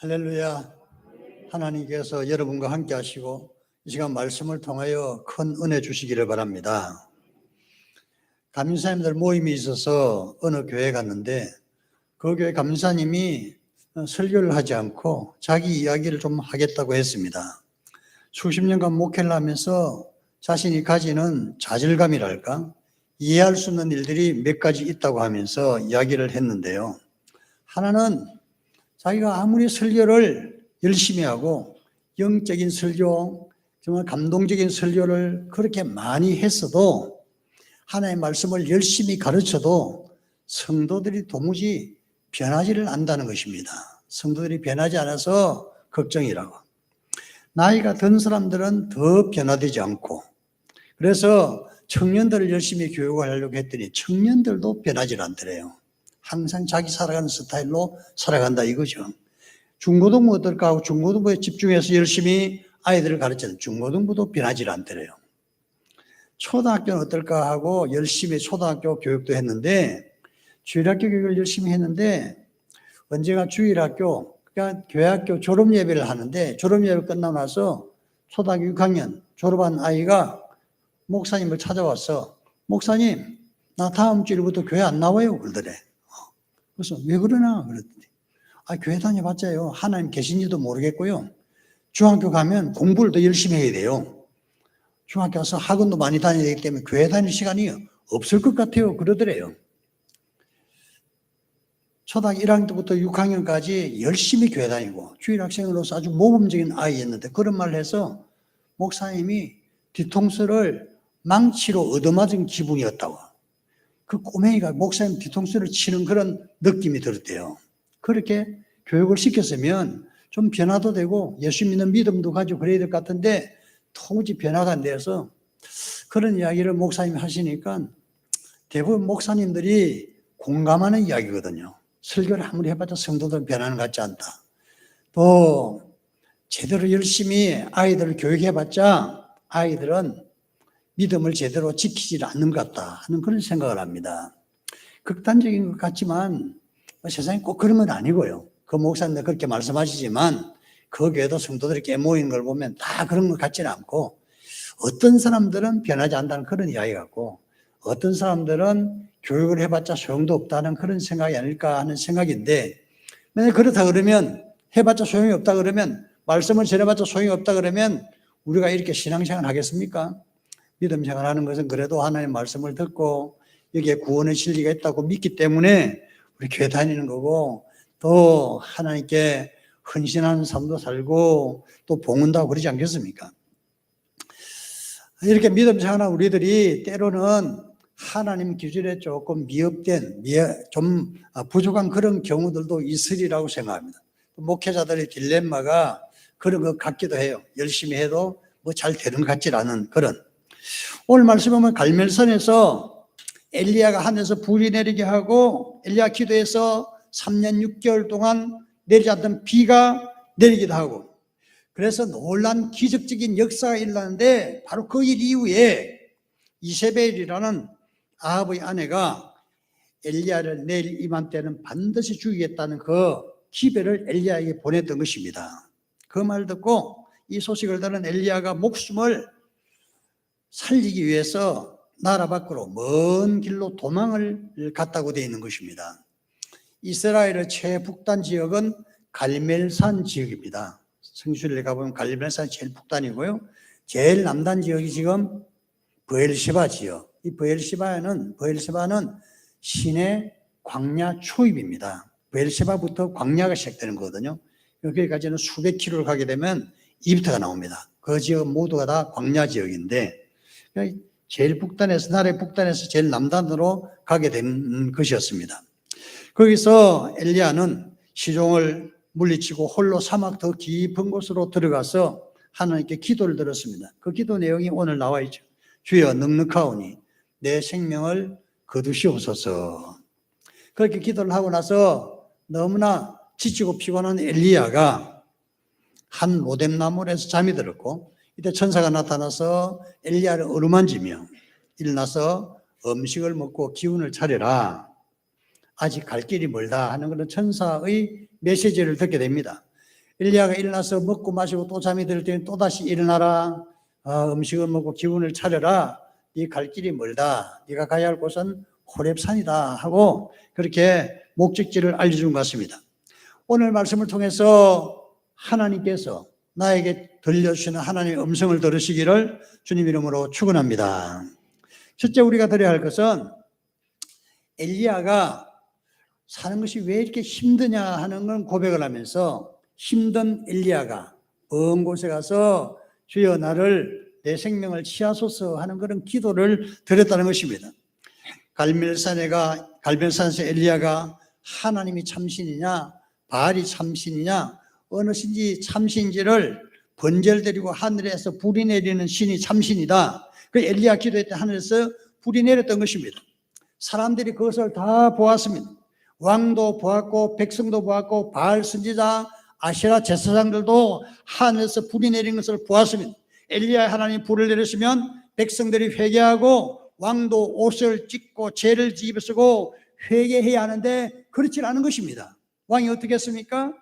할렐루야. 하나님께서 여러분과 함께 하시고 이 시간 말씀을 통하여 큰 은혜 주시기를 바랍니다. 감사님들 모임이 있어서 어느 교회 갔는데 그 교회 감사님이 설교를 하지 않고 자기 이야기를 좀 하겠다고 했습니다. 수십 년간 목회를 하면서 자신이 가지는 좌절감이랄까, 이해할 수 없는 일들이 몇 가지 있다고 하면서 이야기를 했는데요. 하나는 자기가 아무리 설교를 열심히 하고 영적인 설교, 정말 감동적인 설교를 그렇게 많이 했어도, 하나님의 말씀을 열심히 가르쳐도 성도들이 도무지 변하지를 않는다는 것입니다. 성도들이 변하지 않아서 걱정이라고. 나이가 든 사람들은 더 변화되지 않고, 그래서 청년들을 열심히 교육을 하려고 했더니 청년들도 변하지 않더래요. 항상 자기 살아가는 스타일로 살아간다 이거죠. 중고등부 어떨까 하고 중고등부에 집중해서 열심히 아이들을 가르치는 중고등부도 변하지 않더래요. 초등학교는 어떨까 하고 열심히 초등학교 교육도 했는데, 주일학교 교육을 열심히 했는데, 언제가 주일학교, 그러니까 교회학교 졸업예배를 하는데, 졸업예배 끝나고 나서 초등학교 6학년 졸업한 아이가 목사님을 찾아와서, 목사님, 나 다음 주일부터 교회 안 나와요 그러더래. 그래서 왜 그러나 그랬더니, 교회 다녀봤자요, 하나님 계신지도 모르겠고요, 중학교 가면 공부를 더 열심히 해야 돼요. 중학교 가서 학원도 많이 다녀야 되기 때문에 교회 다닐 시간이 없을 것 같아요 그러더래요. 초등학교 1학년 때부터 6학년까지 열심히 교회 다니고 주일학생으로서 아주 모범적인 아이였는데 그런 말을 해서 목사님이 뒤통수를 망치로 얻어맞은 기분이었다고. 그 꼬맹이가 목사님 뒤통수를 치는 그런 느낌이 들었대요. 그렇게 교육을 시켰으면 좀 변화도 되고 예수 믿는 믿음도 가지고 그래야 될 것 같은데 도무지 변화가 안 돼서, 그런 이야기를 목사님이 하시니까 대부분 목사님들이 공감하는 이야기거든요. 설교를 아무리 해봤자 성도들은 변하는 것 같지 않다. 또 제대로 열심히 아이들을 교육해봤자 아이들은 믿음을 제대로 지키지 않는 것 같다 하는 그런 생각을 합니다. 극단적인 것 같지만 세상에 꼭 그런 건 아니고요. 그 목사님들 그렇게 말씀하시지만 그 교회도 성도들이 깨모이는 걸 보면 다 그런 것 같지는 않고, 어떤 사람들은 변하지 않는다는 그런 이야기 같고, 어떤 사람들은 교육을 해봤자 소용도 없다는 그런 생각이 아닐까 하는 생각인데, 만약 그렇다 그러면, 해봤자 소용이 없다 그러면, 말씀을 전해봤자 소용이 없다 그러면 우리가 이렇게 신앙생활 하겠습니까? 믿음 생활하는 것은 그래도 하나님의 말씀을 듣고 여기에 구원의 진리가 있다고 믿기 때문에 우리 교회 다니는 거고, 또 하나님께 헌신하는 삶도 살고 또 봉헌다고 그러지 않겠습니까? 이렇게 믿음 생활하는 우리들이 때로는 하나님 기준에 조금 미흡된, 좀 부족한 그런 경우들도 있으리라고 생각합니다. 목회자들의 딜레마가 그런 것 같기도 해요. 열심히 해도 뭐 잘 되는 것 같지 않은 그런. 오늘 말씀 보면 갈멜산에서 엘리야가 하늘에서 불이 내리게 하고 엘리야 기도해서 3년 6개월 동안 내리지 않던 비가 내리기도 하고, 그래서 놀란 기적적인 역사가 일어나는데, 바로 그 일 이후에 이세벨이라는 아합의 아내가 엘리야를 내일 이맘때는 반드시 죽이겠다는 그 기별을 엘리야에게 보냈던 것입니다. 그 말 듣고 이 소식을 들은 엘리야가 목숨을 살리기 위해서 나라 밖으로 먼 길로 도망을 갔다고 되어 있는 것입니다. 이스라엘의 최북단 지역은 갈멜산 지역입니다. 성수리에 가보면 갈멜산 제일 북단이고요. 제일 남단 지역이 지금 브엘시바 지역. 이 브엘시바는 신의 광야 초입입니다. 브엘시바부터 광야가 시작되는 거거든요. 여기까지는 수백 킬로를 가게 되면 이집트가 나옵니다. 그 지역은 모두가 다 광야 지역인데, 제일 북단에서, 나라의 북단에서 제일 남단으로 가게 된 것이었습니다. 거기서 엘리야는 시종을 물리치고 홀로 사막 더 깊은 곳으로 들어가서 하나님께 기도를 드렸습니다. 그 기도 내용이 오늘 나와 있죠. 주여 넉넉하오니 내 생명을 거두시옵소서. 그렇게 기도를 하고 나서 너무나 지치고 피곤한 엘리야가 한 로뎀나무에서 잠이 들었고, 이때 천사가 나타나서 엘리야를 어루만지며 일어나서 음식을 먹고 기운을 차려라, 아직 갈 길이 멀다 하는 그런 천사의 메시지를 듣게 됩니다. 엘리야가 일어나서 먹고 마시고 또 잠이 들 때는 또다시 일어나라. 음식을 먹고 기운을 차려라. 네 갈 길이 멀다. 네가 가야 할 곳은 호렙산이다 하고 그렇게 목적지를 알려준 것 같습니다. 오늘 말씀을 통해서 하나님께서 나에게 들려주시는 하나님의 음성을 들으시기를 주님 이름으로 축원합니다. 첫째 우리가 들어야 할 것은 엘리야가 사는 것이 왜 이렇게 힘드냐 하는 건 고백을 하면서 힘든 엘리야가 먼 곳에 가서 주여 나를 내 생명을 취하소서 하는 그런 기도를 드렸다는 것입니다. 갈멜산에서 엘리야가 하나님이 참신이냐 바알이 참신이냐 어느 신이 참신지를 번제를 드리고 하늘에서 불이 내리는 신이 참신이다. 그 엘리야 기도할 때 하늘에서 불이 내렸던 것입니다. 사람들이 그것을 다 보았습니다. 왕도 보았고 백성도 보았고 바알 선지자 아시라 제사장들도 하늘에서 불이 내린 것을 보았습니다. 엘리야 하나님 불을 내렸으면 백성들이 회개하고 왕도 옷을 찢고 죄를 집어쓰고 회개해야 하는데 그렇지 않은 것입니다. 왕이 어떻게 했습니까?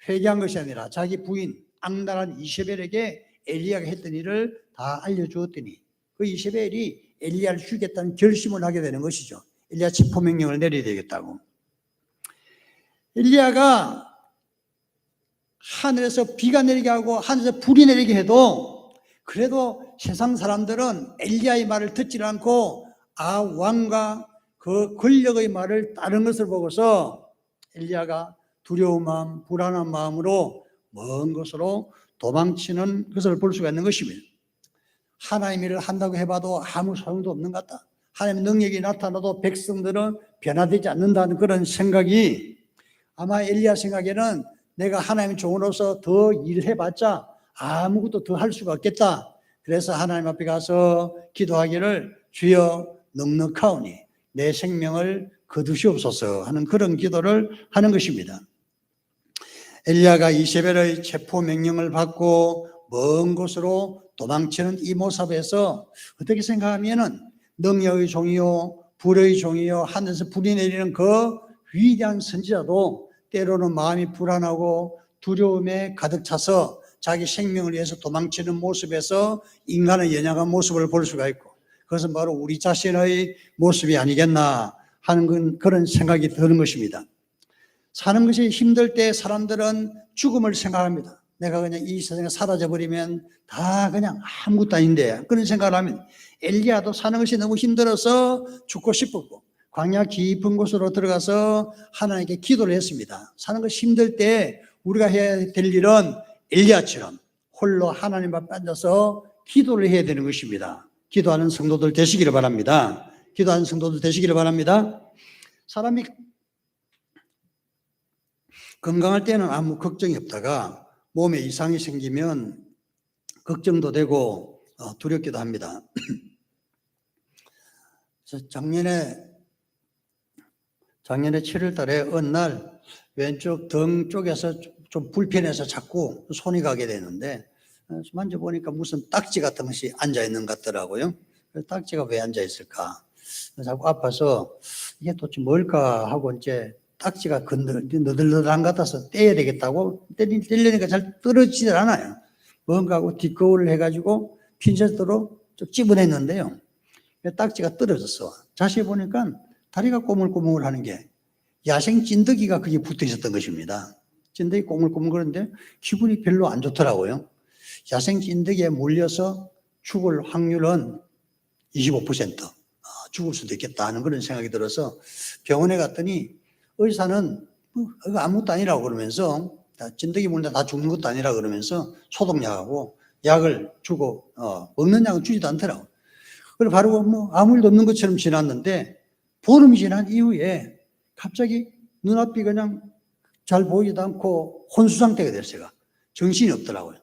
회개한 것이 아니라 자기 부인 악랄한 이세벨에게 엘리야가 했던 일을 다 알려주었더니 그 이세벨이 엘리야를 죽이겠다는 결심을 하게 되는 것이죠. 엘리야 체포명령을 내려야 되겠다고. 엘리야가 하늘에서 비가 내리게 하고 하늘에서 불이 내리게 해도 그래도 세상 사람들은 엘리야의 말을 듣지 않고 왕과 그 권력의 말을 따른 것을 보고서 엘리야가 두려운 마음, 불안한 마음으로 먼 곳으로 도망치는 것을 볼 수가 있는 것입니다. 하나님 일을 한다고 해봐도 아무 소용도 없는 것 같다. 하나님의 능력이 나타나도 백성들은 변화되지 않는다는 그런 생각이 아마 엘리야 생각에는 내가 하나님의 종으로서 더 일해봤자 아무것도 더 할 수가 없겠다. 그래서 하나님 앞에 가서 기도하기를 주여 넉넉하오니 내 생명을 거두시옵소서 하는 그런 기도를 하는 것입니다. 엘리야가 이세벨의 체포 명령을 받고 먼 곳으로 도망치는 이 모습에서 어떻게 생각하면은 능력의 종이요 불의 종이요 하늘에서 불이 내리는 그 위대한 선지자도 때로는 마음이 불안하고 두려움에 가득 차서 자기 생명을 위해서 도망치는 모습에서 인간의 연약한 모습을 볼 수가 있고 그것은 바로 우리 자신의 모습이 아니겠나 하는 그런 생각이 드는 것입니다. 사는 것이 힘들 때 사람들은 죽음을 생각합니다. 내가 그냥 이 세상에 사라져버리면 다 그냥 아무것도 아닌데 그런 생각을 하면 엘리야도 사는 것이 너무 힘들어서 죽고 싶었고 광야 깊은 곳으로 들어가서 하나님께 기도를 했습니다. 사는 것이 힘들 때 우리가 해야 될 일은 엘리야처럼 홀로 하나님 앞에 앉아서 기도를 해야 되는 것입니다. 기도하는 성도들 되시기를 바랍니다. 기도하는 성도들 되시기를 바랍니다. 사람이 건강할 때는 아무 걱정이 없다가 몸에 이상이 생기면 걱정도 되고 두렵기도 합니다. 작년에 7월 달에 어느 날 왼쪽 등 쪽에서 좀 불편해서 자꾸 손이 가게 되는데 만져보니까 무슨 딱지 같은 것이 앉아있는 것 같더라고요. 딱지가 왜 앉아있을까? 자꾸 아파서 이게 도대체 뭘까 하고 이제 딱지가 너덜너덜한 것 같아서 떼야 되겠다고 떼려니까 잘 떨어지질 않아요. 뭔가 하고 뒷거울을 해가지고 핀셋으로 쭉 집어냈는데요. 딱지가 떨어졌어. 자세히 보니까 다리가 꼬물꼬물 하는 게 야생 찐득이가 거기에 붙어 있었던 것입니다. 찐득이 꼬물꼬물 그런데 기분이 별로 안 좋더라고요. 야생 찐득이에 물려서 죽을 확률은 25% 죽을 수도 있겠다 하는 그런 생각이 들어서 병원에 갔더니 의사는 이거 아무것도 아니라고 그러면서 찐득이 물는데 다 죽는 것도 아니라 그러면서 소독약하고 약을 주고 먹는 약은 주지도 않더라고요. 그리고 바로 아무 일도 없는 것처럼 지났는데 보름이 지난 이후에 갑자기 눈앞이 그냥 잘 보이지도 않고 혼수 상태가 됐어요. 정신이 없더라고요.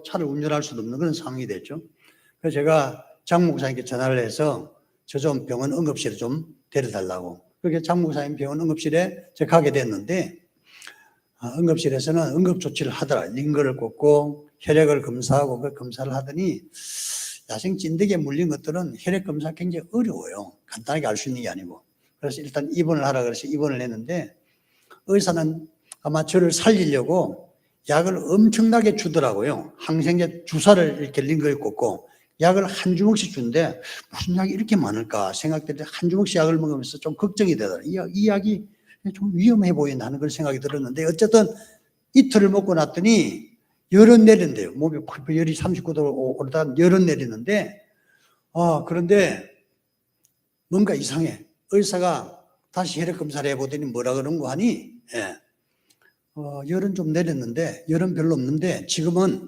차를 운전할 수도 없는 그런 상황이 됐죠. 그래서 제가 장 목사님께 전화를 해서 저 좀 병원 응급실에 좀 데려달라고. 그렇게 장 목사님 병원 응급실에 제가 가게 됐는데 응급실에서는 응급조치를 하더라. 링거를 꽂고 혈액을 검사하고 그 검사를 하더니 야생 찐득이에 물린 것들은 혈액 검사 굉장히 어려워요. 간단하게 알 수 있는 게 아니고. 그래서 일단 입원을 하라 그래서 입원을 했는데 의사는 아마 저를 살리려고 약을 엄청나게 주더라고요. 항생제 주사를 이렇게 링거에 꽂고 약을 한 주먹씩 주는데 무슨 약이 이렇게 많을까 생각될 때 한 주먹씩 약을 먹으면서 좀 걱정이 되더라고요. 이 약이 좀 위험해 보인다는 그런 생각이 들었는데 어쨌든 이틀을 먹고 났더니 열은 내린대요. 몸에 열이 39도로 오르다 열은 내리는데 그런데 뭔가 이상해. 의사가 다시 혈액 검사를 해보더니 뭐라 그런 거 하니 열은 좀 내렸는데 열은 별로 없는데 지금은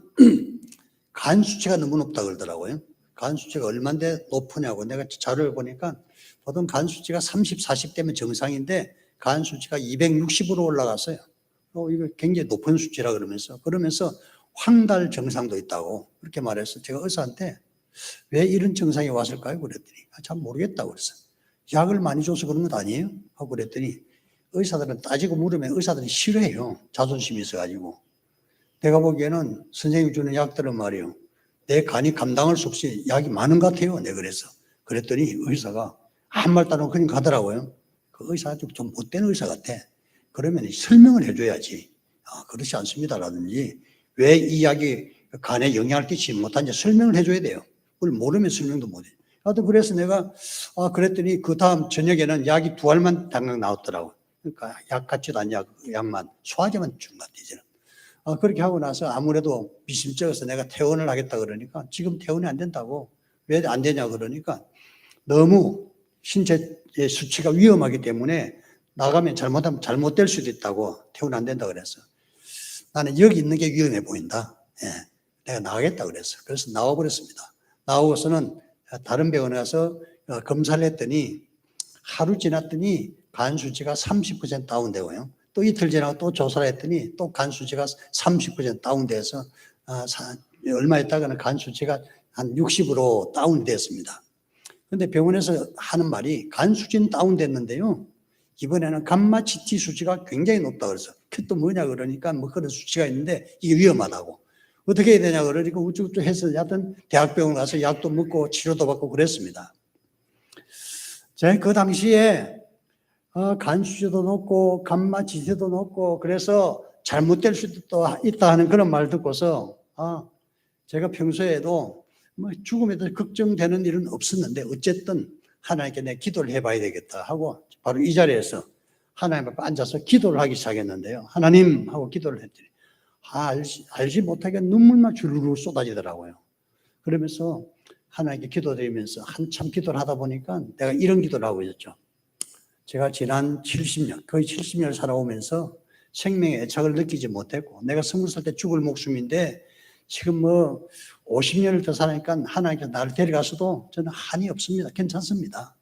간 수치가 너무 높다 그러더라고요. 간 수치가 얼마인데 높으냐고 내가 자료를 보니까 보통 간 수치가 30, 40대면 정상인데 간 수치가 260으로 올라갔어요. 이거 굉장히 높은 수치라 그러면서 황달 증상도 있다고 그렇게 말해서 제가 의사한테 왜 이런 증상이 왔을까요? 그랬더니 잘 모르겠다고 그랬어요. 약을 많이 줘서 그런 것 아니에요? 하고 그랬더니 의사들은 따지고 물으면 의사들이 싫어해요. 자존심이 있어가지고. 내가 보기에는 선생님이 주는 약들은 말이에요. 내 간이 감당할 수 없이 약이 많은 것 같아요. 내가 그랬더니 의사가 아무 말도 안 하고 그냥 가더라고요. 그 의사가 좀 못된 의사 같아. 그러면 설명을 해줘야지. 그렇지 않습니다라든지 왜 이 약이 간에 영향을 끼치지 못하는지 설명을 해줘야 돼요. 그걸 모르면 설명도 못해. 하여튼 그래서 내가 그랬더니 그 다음 저녁에는 약이 2알만 당장 나왔더라고요. 그러니까 약 같지도 않은 약만 소화제만 준 것 같아요. 이제는. 그렇게 하고 나서 아무래도 미심쩍어서 내가 퇴원을 하겠다 그러니까 지금 퇴원이 안 된다고. 왜 안 되냐 그러니까 너무 신체의 수치가 위험하기 때문에 나가면 잘못하면 잘못될 수도 있다고 퇴원 안 된다 그랬어. 나는 여기 있는 게 위험해 보인다. 내가 나가겠다 그랬어. 그래서 나와버렸습니다. 나오고서는 다른 병원에 가서 검사를 했더니 하루 지났더니 간 수치가 30% 다운되고요. 또 이틀 지나고 또 조사를 했더니 또 간 수치가 30% 다운돼서 얼마 있다가는 간 수치가 한 60으로 다운됐습니다. 그런데 병원에서 하는 말이 간 수치는 다운됐는데요. 이번에는 감마 GT 수치가 굉장히 높다 그래서 그게 또 뭐냐 그러니까 뭐 그런 수치가 있는데 이게 위험하다고. 어떻게 해야 되냐 그러니까 우쭈우쭈 해서 하여튼 대학병원 가서 약도 먹고 치료도 받고 그랬습니다. 제가 그 당시에 간 수치도 높고 감마 지세도 높고 그래서 잘못될 수도 있다 하는 그런 말 듣고서 제가 평소에도 뭐 죽음에 대해서 걱정되는 일은 없었는데 어쨌든 하나님께 내 기도를 해봐야 되겠다 하고 바로 이 자리에서 하나님 앞에 앉아서 기도를 하기 시작했는데요. 하나님 하고 기도를 했더니 알지 못하게 눈물만 주르르 쏟아지더라고요. 그러면서 하나님께 기도드리면서 한참 기도를 하다 보니까 내가 이런 기도를 하고 있었죠. 제가 지난 70년, 거의 70년을 살아오면서 생명의 애착을 느끼지 못했고 내가 20살 때 죽을 목숨인데 지금 50년을 더 살아니까 하나님께서 나를 데려가서도 저는 한이 없습니다. 괜찮습니다.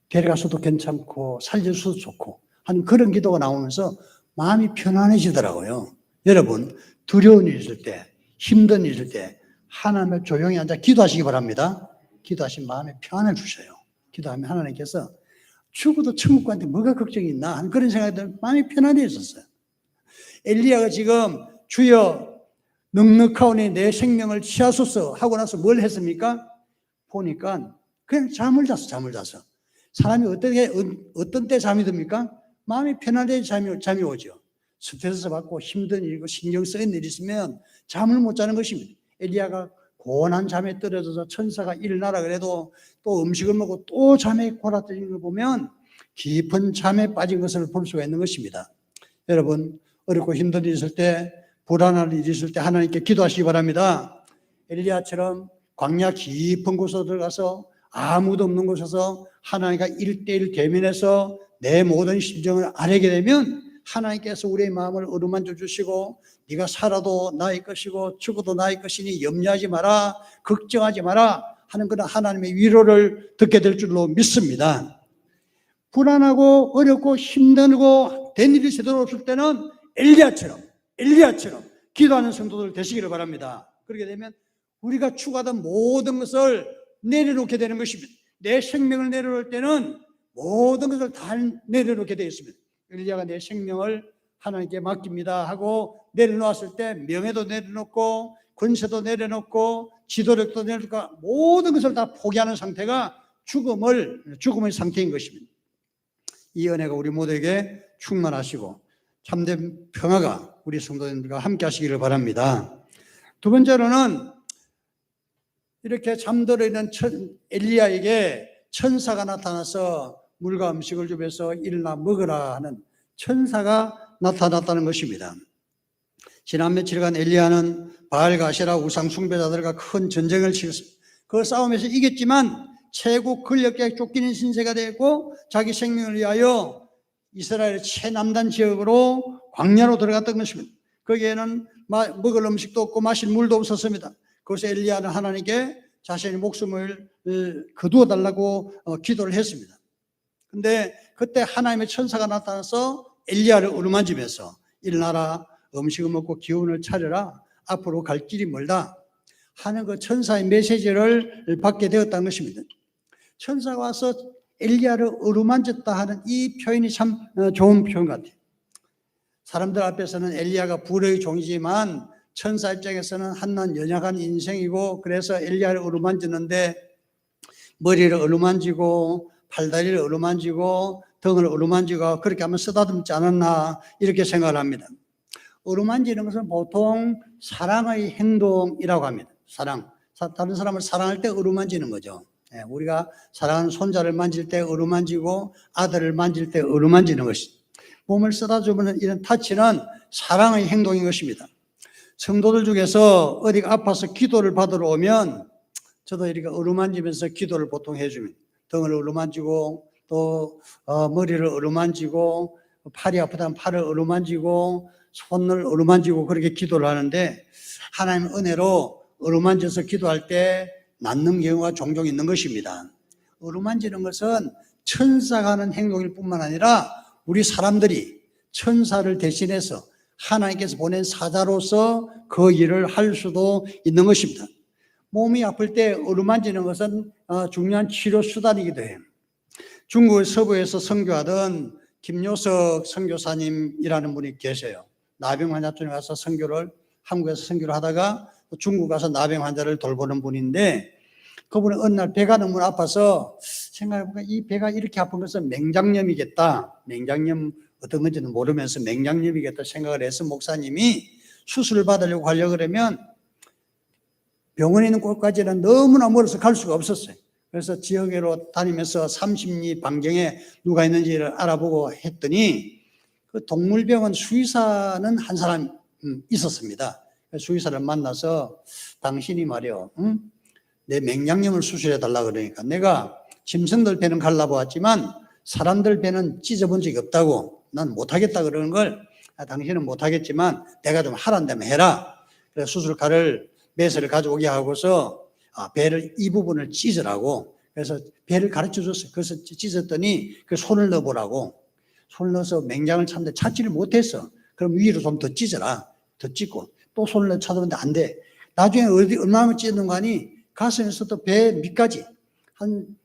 데려가서도 괜찮고 살려서도 좋고 하는 그런 기도가 나오면서 마음이 편안해지더라고요. 여러분 두려운 일이 있을 때 힘든 일이 있을 때 하나님을 조용히 앉아 기도하시기 바랍니다. 기도하시면 마음에 평안을 주셔요. 기도하면 하나님께서 죽어도 천국 가는데 뭐가 걱정이 있나 하는 그런 생각이 들면 마음이 편안해졌어요. 엘리야가 지금 주여 넉넉하오니 내 생명을 취하소서 하고 나서 뭘 했습니까? 보니까 그냥 잠을 잤어. 사람이 어떤 때 잠이 듭니까? 마음이 편안해 잠이 오죠. 스트레스 받고 힘든 일이고 신경 쓰이는 일이 있으면 잠을 못 자는 것입니다. 엘리야가 고온한 잠에 떨어져서 천사가 일어나라 그래도 또 음식을 먹고 또 잠에 골아떨리는 걸 보면 깊은 잠에 빠진 것을 볼 수가 있는 것입니다. 여러분 어렵고 힘든 일이 있을 때 불안한 일이 있을 때 하나님께 기도하시기 바랍니다. 엘리야처럼 광야 깊은 곳으로 들어가서 아무도 없는 곳에서 하나님과 1:1 대면해서 내 모든 심정을 아뢰게 되면 하나님께서 우리의 마음을 어루만져 주시고 네가 살아도 나의 것이고 죽어도 나의 것이니 염려하지 마라 걱정하지 마라 하는 그런 하나님의 위로를 듣게 될 줄로 믿습니다. 불안하고 어렵고 힘들고 된 일이 제대로 없을 때는 엘리야처럼 기도하는 성도들 되시기를 바랍니다. 그렇게 되면 우리가 추구하던 모든 것을 내려놓게 되는 것입니다. 내 생명을 내려놓을 때는 모든 것을 다 내려놓게 되어 있습니다. 엘리야가 내 생명을 하나님께 맡깁니다 하고 내려놓았을 때 명예도 내려놓고 권세도 내려놓고 지도력도 내려놓고 모든 것을 다 포기하는 상태가 죽음의 상태인 것입니다. 이 은혜가 우리 모두에게 충만하시고 참된 평화가 우리 성도님들과 함께 하시기를 바랍니다. 두 번째로는 이렇게 잠들어 있는 엘리야에게 천사가 나타나서 물과 음식을 주면서 일어나 먹으라 하는 천사가 나타났다는 것입니다. 지난 며칠간 엘리야는 바알과 아세라 우상 숭배자들과 큰 전쟁을 치렀습니다. 그 싸움에서 이겼지만 최고 권력에 쫓기는 신세가 되고 자기 생명을 위하여 이스라엘 최남단 지역으로 광야로 들어갔던 것입니다. 거기에는 먹을 음식도 없고 마실 물도 없었습니다. 그래서 엘리야는 하나님께 자신의 목숨을 거두어 달라고 기도를 했습니다. 근데 그때 하나님의 천사가 나타나서 엘리야를 어루만지면서 일어나라, 음식을 먹고 기운을 차려라, 앞으로 갈 길이 멀다 하는 그 천사의 메시지를 받게 되었다는 것입니다. 천사가 와서 엘리야를 어루만졌다 하는 이 표현이 참 좋은 표현 같아요. 사람들 앞에서는 엘리야가 불의 종이지만 천사 입장에서는 한낱 연약한 인생이고, 그래서 엘리야를 어루만지는데 머리를 어루만지고 팔다리를 어루만지고 등을 어루만지고 그렇게 하면 쓰다듬지 않았나 이렇게 생각을 합니다. 어루만지는 것은 보통 사랑의 행동이라고 합니다. 사랑, 다른 사람을 사랑할 때 어루만지는 거죠. 우리가 사랑하는 손자를 만질 때 어루만지고 아들을 만질 때 어루만지는 것이, 몸을 쓰다듬는 이런 타치는 사랑의 행동인 것입니다. 성도들 중에서 어디가 아파서 기도를 받으러 오면 저도 이렇게 어루만지면서 기도를 보통 해줍니다. 등을 어루만지고 또 머리를 어루만지고, 팔이 아프다면 팔을 어루만지고 손을 어루만지고 그렇게 기도를 하는데, 하나님의 은혜로 어루만져서 기도할 때 낫는 경우가 종종 있는 것입니다. 어루만지는 것은 천사가 하는 행동일 뿐만 아니라 우리 사람들이 천사를 대신해서 하나님께서 보낸 사자로서 그 일을 할 수도 있는 것입니다. 몸이 아플 때 어루만지는 것은 중요한 치료 수단이기도 해요. 중국 서부에서 선교하던 김요석 선교사님이라는 분이 계세요. 나병 환자촌에 가서 한국에서 선교를 하다가 중국 가서 나병 환자를 돌보는 분인데, 그분은 어느 날 배가 너무 아파서 생각해보니까 이 배가 이렇게 아픈 것은 맹장염이겠다. 맹장염 어떤 건지는 모르면서 맹장염이겠다 생각을 해서 목사님이 수술을 받으려고 가려고 그러면 병원에 있는 곳까지는 너무나 멀어서 갈 수가 없었어요. 그래서 지역으로 다니면서 30리 반경에 누가 있는지를 알아보고 했더니 그 동물병원 수의사는 한 사람 있었습니다. 수의사를 만나서 당신이 말이요, 내 맹장염을 수술해 달라 그러니까 내가 짐승들 배는 갈라보았지만 사람들 배는 찢어본 적이 없다고, 난 못하겠다 그러는 걸, 당신은 못하겠지만 내가 좀 하란다면 해라. 그래서 수술칼을 메스를 가져오게 하고서 배를 이 부분을 찢으라고, 그래서 배를 가르쳐 줬어요. 그래서 찢었더니 그 손을 넣어보라고, 손을 넣어서 맹장을 찾는데 찾지를 못했어. 그럼 위로 좀 더 찢어라. 더 찢고 또 손을 넣어 찾았는데 안 돼. 나중에 얼마나 찢는 거 아니, 가슴에서도 배 밑까지 한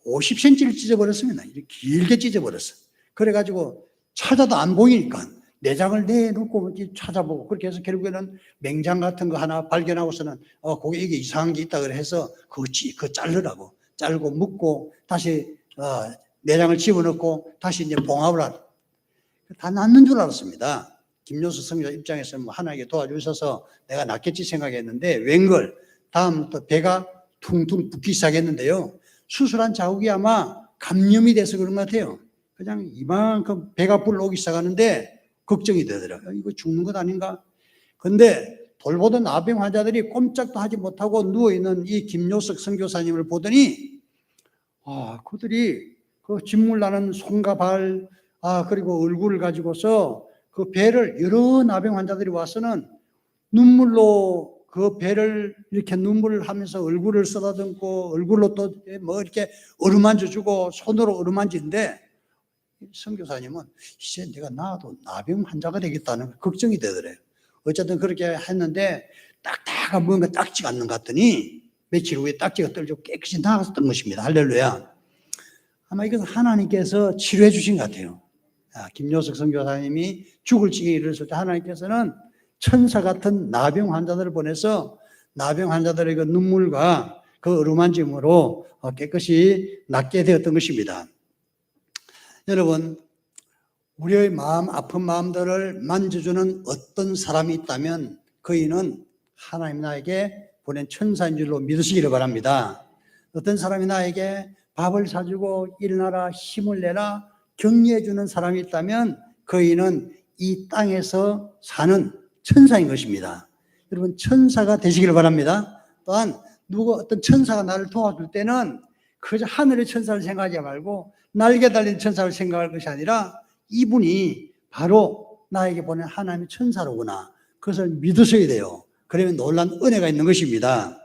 50cm를 찢어버렸습니다. 이렇게 길게 찢어버렸어. 그래가지고 찾아도 안 보이니까 내장을 내놓고 찾아보고, 그렇게 해서 결국에는 맹장 같은 거 하나 발견하고서는 거기 이게 이상한 게 있다 그래서 그거 자르라고, 자르고 묶고 다시 내장을 집어넣고 다시 이제 봉합을 하라. 다 낫는 줄 알았습니다. 김요수 선교사 입장에서는 하나님께 도와주셔서 내가 낫겠지 생각했는데, 웬걸 다음부터 배가 퉁퉁 붓기 시작했는데요. 수술한 자국이 아마 감염이 돼서 그런 것 같아요. 그냥 이만큼 배가 불러오기 시작하는데 걱정이 되더라고요. 이거 죽는 것 아닌가? 근데 돌보던 나병 환자들이 꼼짝도 하지 못하고 누워있는 이 김요석 선교사님을 보더니, 그들이 그 진물 나는 손과 발, 그리고 얼굴을 가지고서 그 배를, 여러 나병 환자들이 와서는 눈물로 그 배를 이렇게 눈물을 하면서 얼굴을 쓰다듬고 얼굴로 또 뭐 이렇게 어루만져주고 손으로 어루만지는데, 선교사님은 이제 내가 나도 나병 환자가 되겠다는 걱정이 되더래요. 어쨌든 그렇게 했는데 딱딱한 뭔가 딱지가 않는 것 같더니 며칠 후에 딱지가 떨어지고 깨끗이 나았던 것입니다. 할렐루야. 아마 이것은 하나님께서 치료해 주신 것 같아요. 김요석 선교사님이 죽을 지경에 이르렀을 때 하나님께서는 천사 같은 나병 환자들을 보내서 나병 환자들의 그 눈물과 그 어루만짐으로 깨끗이 낫게 되었던 것입니다. 여러분, 우리의 마음, 아픈 마음들을 만져주는 어떤 사람이 있다면 그이는 하나님 나에게 보낸 천사인 줄로 믿으시기를 바랍니다. 어떤 사람이 나에게 밥을 사주고 일어나라, 힘을 내라, 격려해주는 사람이 있다면 그이는 이 땅에서 사는 천사인 것입니다. 여러분, 천사가 되시기를 바랍니다. 또한 어떤 천사가 나를 도와줄 때는 그저 하늘의 천사를 생각하지 말고 날개 달린 천사를 생각할 것이 아니라 이분이 바로 나에게 보낸 하나님의 천사로구나. 그것을 믿으셔야 돼요. 그러면 놀란 은혜가 있는 것입니다.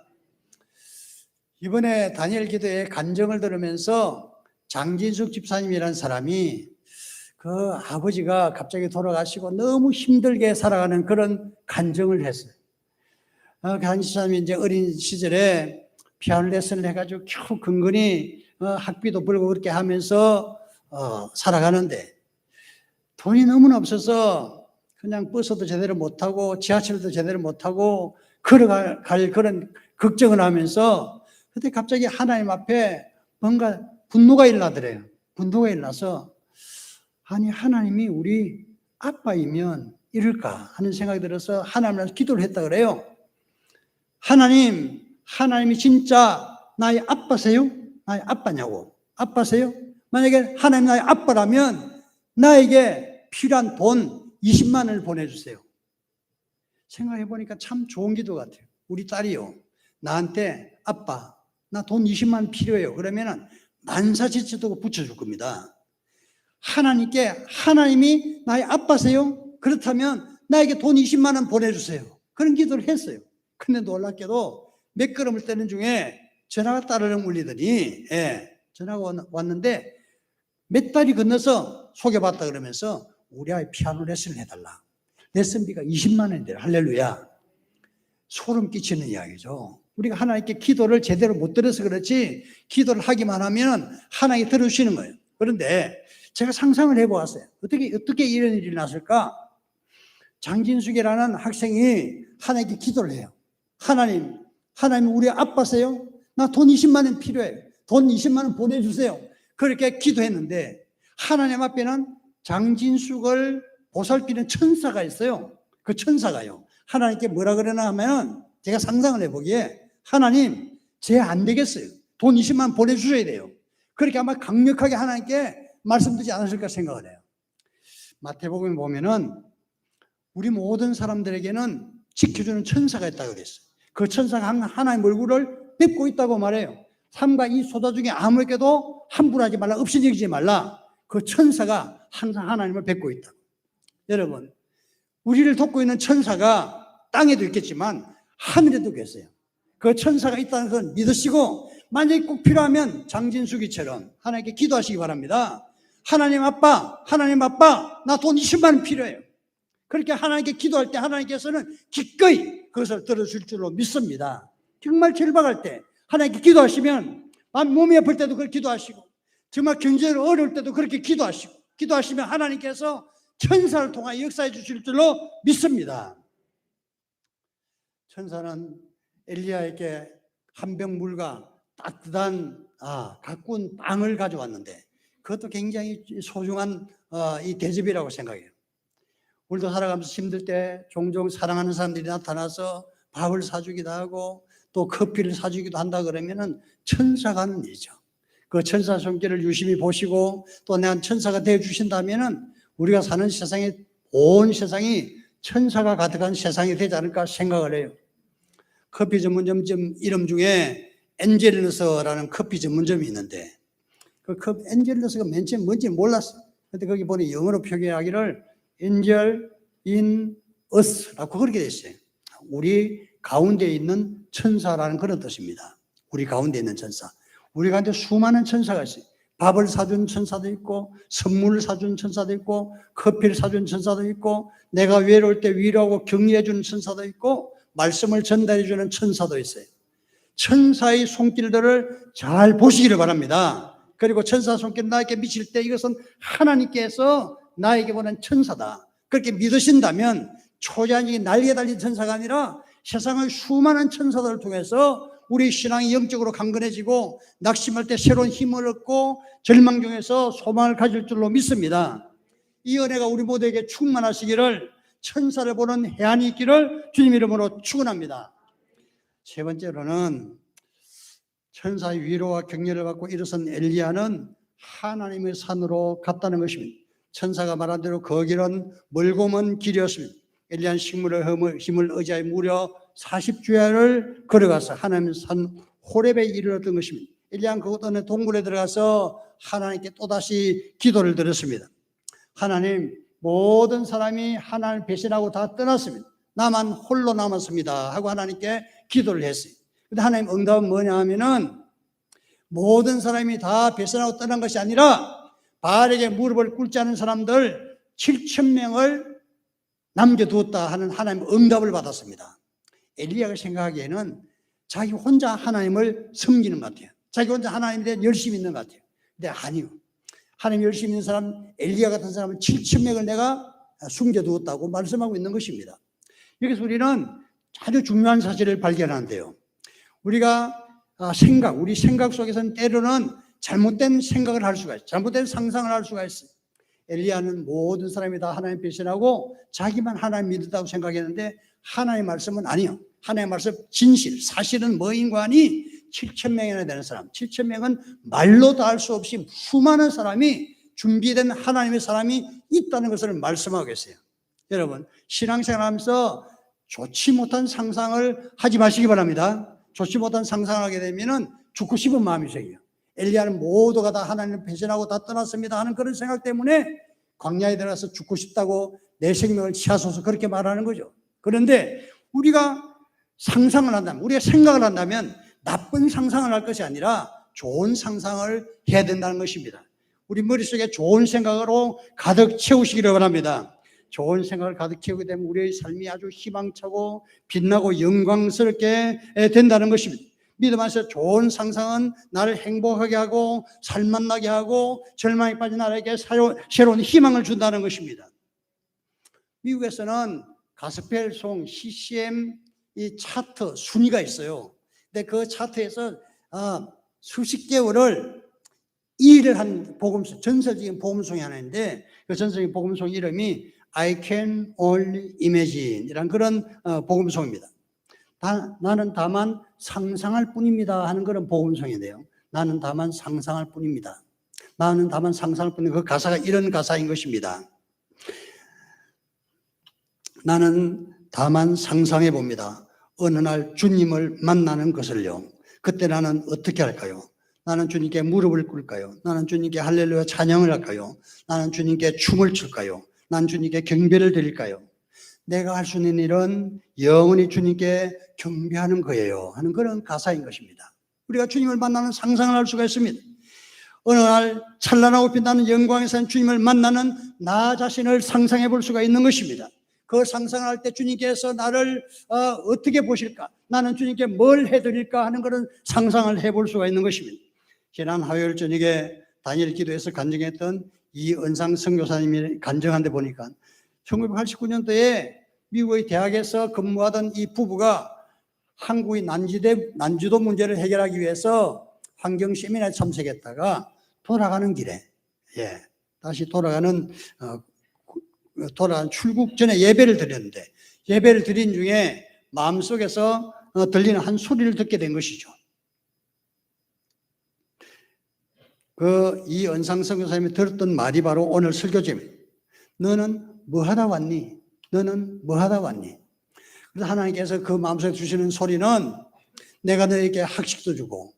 이번에 다니엘 기도에 간증을 들으면서 장진숙 집사님이라는 사람이 그 아버지가 갑자기 돌아가시고 너무 힘들게 살아가는 그런 간증을 했어요. 그 집사님이 이제 어린 시절에 피아노 레슨을 해가지고 겨우 근근히 학비도 벌고 그렇게 하면서 살아가는데 돈이 너무나 없어서 그냥 버스도 제대로 못하고 지하철도 제대로 못하고 걸어갈 그런 걱정을 하면서 그때 갑자기 하나님 앞에 뭔가 분노가 일어나더래요. 분노가 일어나서 아니 하나님이 우리 아빠이면 이럴까 하는 생각이 들어서 하나님한테 기도를 했다 그래요. 하나님이 진짜 나의 아빠세요? 나의 아빠냐고. 아빠세요? 만약에 하나님 나의 아빠라면 나에게 필요한 돈 20만 원을 보내주세요. 생각해 보니까 참 좋은 기도 같아요. 우리 딸이요, 나한테 아빠 나 돈 20만 원 필요해요. 그러면은 만사지치도 붙여줄 겁니다. 하나님이 나의 아빠세요? 그렇다면 나에게 돈 20만 원 보내주세요. 그런 기도를 했어요. 근데 놀랍게도 몇 걸음을 떼는 중에 전화가 따르릉 울리더니 전화가 왔는데 몇 달이 건너서 소개받다 그러면서 우리 아이 피아노 레슨을 해달라. 레슨비가 20만 원이래요. 할렐루야. 소름 끼치는 이야기죠. 우리가 하나님께 기도를 제대로 못 들어서 그렇지 기도를 하기만 하면 하나님이 들어주시는 거예요. 그런데 제가 상상을 해보았어요. 어떻게 이런 일이 났을까? 장진숙이라는 학생이 하나님께 기도를 해요. 하나님 우리 아빠세요? 나 돈 20만 원 필요해요. 돈 20만 원 보내주세요. 그렇게 기도했는데 하나님 앞에는 장진숙을 보살피는 천사가 있어요. 그 천사가요, 하나님께 뭐라 그러나 하면 제가 상상을 해보기에 하나님 쟤 안 되겠어요. 돈 20만 원 보내주셔야 돼요. 그렇게 아마 강력하게 하나님께 말씀드리지 않으실까 생각을 해요. 마태복음에 보면은 우리 모든 사람들에게는 지켜주는 천사가 있다고 그랬어요. 그 천사가 하나님 얼굴을 뵙고 있다고 말해요. 삶과 이 소다 중에 아무에게도 함부로 하지 말라, 없이 여기지 말라. 그 천사가 항상 하나님을 뵙고 있다. 여러분, 우리를 돕고 있는 천사가 땅에도 있겠지만 하늘에도 계세요. 그 천사가 있다는 걸 믿으시고 만약에 꼭 필요하면 장진숙이처럼 하나님께 기도하시기 바랍니다. 하나님 아빠 나 돈 20만 원 필요해요. 그렇게 하나님께 기도할 때 하나님께서는 기꺼이 그것을 들어줄 줄로 믿습니다. 정말 절박할 때 하나님께 기도하시면 몸이 아플 때도 그렇게 기도하시고 정말 경제로 어려울 때도 그렇게 기도하시면 하나님께서 천사를 통하여 역사해 주실 줄로 믿습니다. 천사는 엘리야에게 한 병 물과 따뜻한 가꾼 빵을 가져왔는데 그것도 굉장히 소중한 이 대접이라고 생각해요. 우리도 살아가면서 힘들 때 종종 사랑하는 사람들이 나타나서 밥을 사주기도 하고 또 커피를 사주기도 한다 그러면은 천사가 하는 일이죠. 그 천사 손길을 유심히 보시고 또 내가 천사가 되어 주신다면은 우리가 사는 세상에 온 세상이 천사가 가득한 세상이 되지 않을까 생각을 해요. 커피 전문점 이름 중에 엔젤러스라는 커피 전문점이 있는데 그 엔젤러스가 맨 처음 뭔지 몰랐어. 근데 거기 보니 영어로 표기하기를 Angel in us라고 그렇게 돼 있어요. 우리 가운데 있는 천사라는 그런 뜻입니다. 우리 가운데 있는 천사. 우리 가운데 수많은 천사가 있어요. 밥을 사준 천사도 있고 선물을 사준 천사도 있고 커피를 사준 천사도 있고 내가 외로울 때 위로하고 격려해 주는 천사도 있고 말씀을 전달해 주는 천사도 있어요. 천사의 손길들을 잘 보시기를 바랍니다. 그리고 천사 손길 나에게 미칠 때 이것은 하나님께서 나에게 보낸 천사다. 그렇게 믿으신다면 초자연적인 날개 달린 천사가 아니라 세상의 수많은 천사들을 통해서 우리 신앙이 영적으로 강건해지고 낙심할 때 새로운 힘을 얻고 절망 중에서 소망을 가질 줄로 믿습니다. 이 은혜가 우리 모두에게 충만하시기를, 천사를 보는 해안이 있기를 주님 이름으로 축원합니다. 세 번째로는 천사의 위로와 격려를 받고 일어선 엘리야는 하나님의 산으로 갔다는 것입니다. 천사가 말한 대로 그 길은 멀고 먼 길이었습니다. 엘리야는 식물의 힘을 의지하여 무려 40주야를 걸어가서 하나님의 산 호렙에 이르렀던 것입니다. 엘리야는 그곳 어느 동굴에 들어가서 하나님께 또다시 기도를 드렸습니다. 하나님, 모든 사람이 하나님을 배신하고 다 떠났습니다. 나만 홀로 남았습니다 하고 하나님께 기도를 했어요. 근데 하나님 응답은 뭐냐 하면은 모든 사람이 다 배신하고 떠난 것이 아니라 바알에게 무릎을 꿇지 않은 사람들 7,000명을 남겨두었다 하는 하나님의 응답을 받았습니다. 엘리야가 생각하기에는 자기 혼자 하나님을 섬기는 것 같아요. 자기 혼자 하나님에 대해 열심히 있는 것 같아요. 근데 아니요. 하나님 열심히 있는 사람, 엘리야 같은 사람은 7,000명을 내가 숨겨두었다고 말씀하고 있는 것입니다. 여기서 우리는 아주 중요한 사실을 발견하는데요. 우리가 우리 생각 속에서는 때로는 잘못된 생각을 할 수가 있어요. 잘못된 상상을 할 수가 있어요. 엘리야는 모든 사람이 다 하나님 배신하고 자기만 하나님 믿었다고 생각했는데 하나님의 말씀은 아니요. 하나님의 말씀 진실, 사실은 뭐인관이 7,000명이나 되는 사람, 7,000명은 말로 다 할 수 없이 수많은 사람이 준비된 하나님의 사람이 있다는 것을 말씀하고 계세요. 여러분, 신앙생활 하면서 좋지 못한 상상을 하지 마시기 바랍니다. 좋지 못한 상상을 하게 되면 죽고 싶은 마음이 생겨요. 엘리야는 모두가 다 하나님을 배신하고 다 떠났습니다 하는 그런 생각 때문에 광야에 들어가서 죽고 싶다고 내 생명을 취하소서 그렇게 말하는 거죠. 그런데 우리가 상상을 한다면, 우리가 생각을 한다면 나쁜 상상을 할 것이 아니라 좋은 상상을 해야 된다는 것입니다. 우리 머릿속에 좋은 생각으로 가득 채우시기를 바랍니다. 좋은 생각을 가득 채우게 되면 우리의 삶이 아주 희망차고 빛나고 영광스럽게 된다는 것입니다. 믿음 안에서 좋은 상상은 나를 행복하게 하고 살맛나게 하고 절망에 빠진 나에게 새로운 희망을 준다는 것입니다. 미국에서는 가스펠송, CCM 이 차트 순위가 있어요. 근데 그 차트에서 수십 개월을 일을 한 복음송, 전설적인 복음송이 하나 있는데 그 전설적인 복음송 이름이 I can only imagine 이란 그런 복음송입니다. 나는 다만 상상할 뿐입니다 하는 그런 복음송인데요. 나는 다만 상상할 뿐입니다. 나는 다만 상상할 뿐입니다. 그 가사가 이런 가사인 것입니다. 나는 다만 상상해 봅니다. 어느 날 주님을 만나는 것을요. 그때 나는 어떻게 할까요? 나는 주님께 무릎을 꿇을까요? 나는 주님께 할렐루야 찬양을 할까요? 나는 주님께 춤을 출까요? 난 주님께 경배를 드릴까요? 내가 할 수 있는 일은 영원히 주님께 경배하는 거예요 하는 그런 가사인 것입니다. 우리가 주님을 만나는 상상을 할 수가 있습니다. 어느 날 찬란하고 빛나는 영광에서 주님을 만나는 나 자신을 상상해 볼 수가 있는 것입니다. 그 상상을 할 때 주님께서 나를 어떻게 보실까? 나는 주님께 뭘 해드릴까 하는 그런 상상을 해볼 수가 있는 것입니다. 지난 화요일 저녁에 다니엘 기도에서 간증했던 이은상 선교사님이 간증한 데 보니까 1989년도에 미국의 대학에서 근무하던 이 부부가 한국의 난주도 문제를 해결하기 위해서 환경 세미나에 참석했다가 돌아가는 길에 다시 돌아가는 출국 전에 예배를 드렸는데 예배를 드린 중에 마음속에서 들리는 한 소리를 듣게 된 것이죠. 이 은상 선교사님이 들었던 말이 바로 오늘 설교제입니다. 너는 뭐 하다 왔니? 너는 뭐 하다 왔니? 그래서 하나님께서 그 마음속에 주시는 소리는 내가 너에게 학식도 주고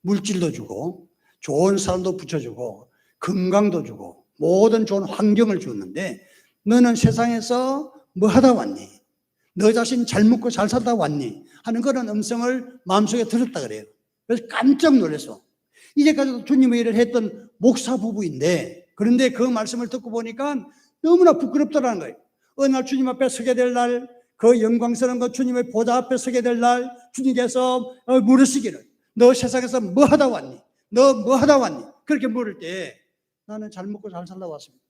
물질도 주고 좋은 사람도 붙여주고 건강도 주고 모든 좋은 환경을 주었는데 너는 세상에서 뭐 하다 왔니? 너 자신 잘 먹고 잘 살다 왔니? 하는 그런 음성을 마음속에 들었다 그래요. 그래서 깜짝 놀랐어. 이제까지도 주님의 일을 했던 목사 부부인데 그런데 그 말씀을 듣고 보니까 너무나 부끄럽더라는 거예요. 어느 날 주님 앞에 서게 될 날, 그 영광스러운 그 주님의 보좌 앞에 서게 될 날 주님께서 물으시기를 너 세상에서 뭐 하다 왔니? 너 뭐 하다 왔니? 그렇게 물을 때 나는 잘 먹고 잘 살다 왔습니다.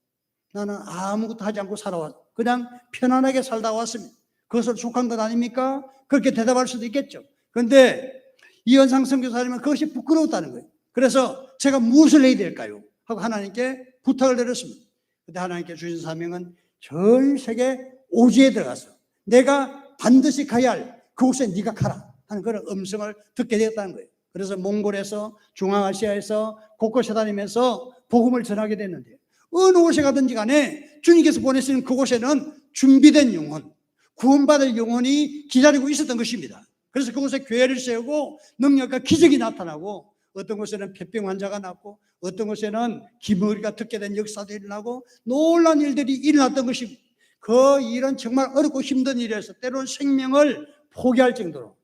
나는 아무것도 하지 않고 살아왔 그냥 편안하게 살다 왔습니다. 그것을 속한 것 아닙니까? 그렇게 대답할 수도 있겠죠. 그런데 이은상 선교사님은 그것이 부끄러웠다는 거예요. 그래서 제가 무엇을 해야 될까요? 하고 하나님께 부탁을 드렸습니다. 그때 하나님께 주신 사명은 전 세계 오지에 들어가서 내가 반드시 가야 할 그곳에 네가 가라 하는 그런 음성을 듣게 되었다는 거예요. 그래서 몽골에서 중앙아시아에서 곳곳에 다니면서 복음을 전하게 됐는데, 어느 곳에 가든지 간에 주님께서 보내시는 그곳에는 준비된 영혼, 구원받을 영혼이 기다리고 있었던 것입니다. 그래서 그곳에 교회를 세우고 능력과 기적이 나타나고, 어떤 곳에는 폐병 환자가 낫고, 어떤 곳에는 기머리가 듣게 된 역사도 일어나고 놀라운 일들이 일어났던 것입니다. 그 일은 정말 어렵고 힘든 일이어서 때로는 생명을 포기할 정도로,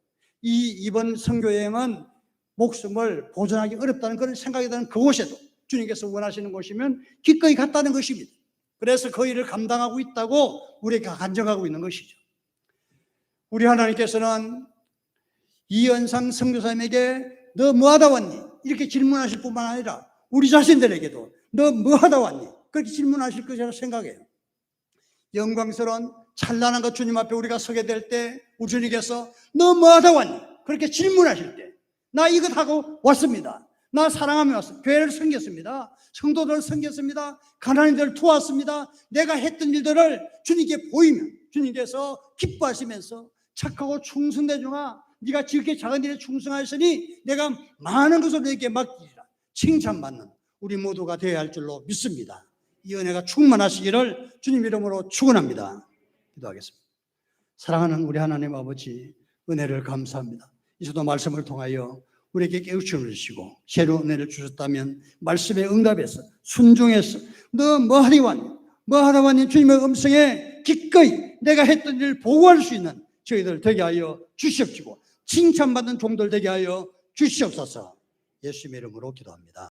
이번 선교여행은 목숨을 보존하기 어렵다는 그런 생각이 드는 그곳에도 주님께서 원하시는 곳이면 기꺼이 갔다는 것입니다. 그래서 그 일을 감당하고 있다고 우리가 간증하고 있는 것이죠. 우리 하나님께서는 이현상 선교사님에게 너 뭐하다 왔니? 이렇게 질문하실 뿐만 아니라 우리 자신들에게도 너 뭐하다 왔니? 그렇게 질문하실 것이라고 생각해요. 영광스러운 찬란한 것 주님 앞에 우리가 서게 될 때 우리 주님께서 너 뭐하다 왔니? 그렇게 질문하실 때 나 이것하고 왔습니다. 나 사랑하며 왔습니다. 교회를 섬겼습니다. 성도들을 섬겼습니다. 가난이들을 도왔습니다. 내가 했던 일들을 주님께 보이면 주님께서 기뻐하시면서 착하고 충성된 종아, 네가 지극히 작은 일에 충성하였으니 내가 많은 것을 너에게 맡기리라 칭찬받는 우리 모두가 되어야 할 줄로 믿습니다. 이 은혜가 충만하시기를 주님 이름으로 축원합니다. 기도하겠습니다. 사랑하는 우리 하나님 아버지, 은혜를 감사합니다. 이제도 말씀을 통하여 우리에게 깨우침을 주시고 새로운 은혜를 주셨다면 말씀에 응답해서 순종해서 너 뭐하리 왔니? 뭐하러 왔니? 주님의 음성에 기꺼이 내가 했던 일을 보고할 수 있는 저희들 되게 하여 주시옵시고 칭찬받는 종들 되게 하여 주시옵소서. 예수님의 이름으로 기도합니다.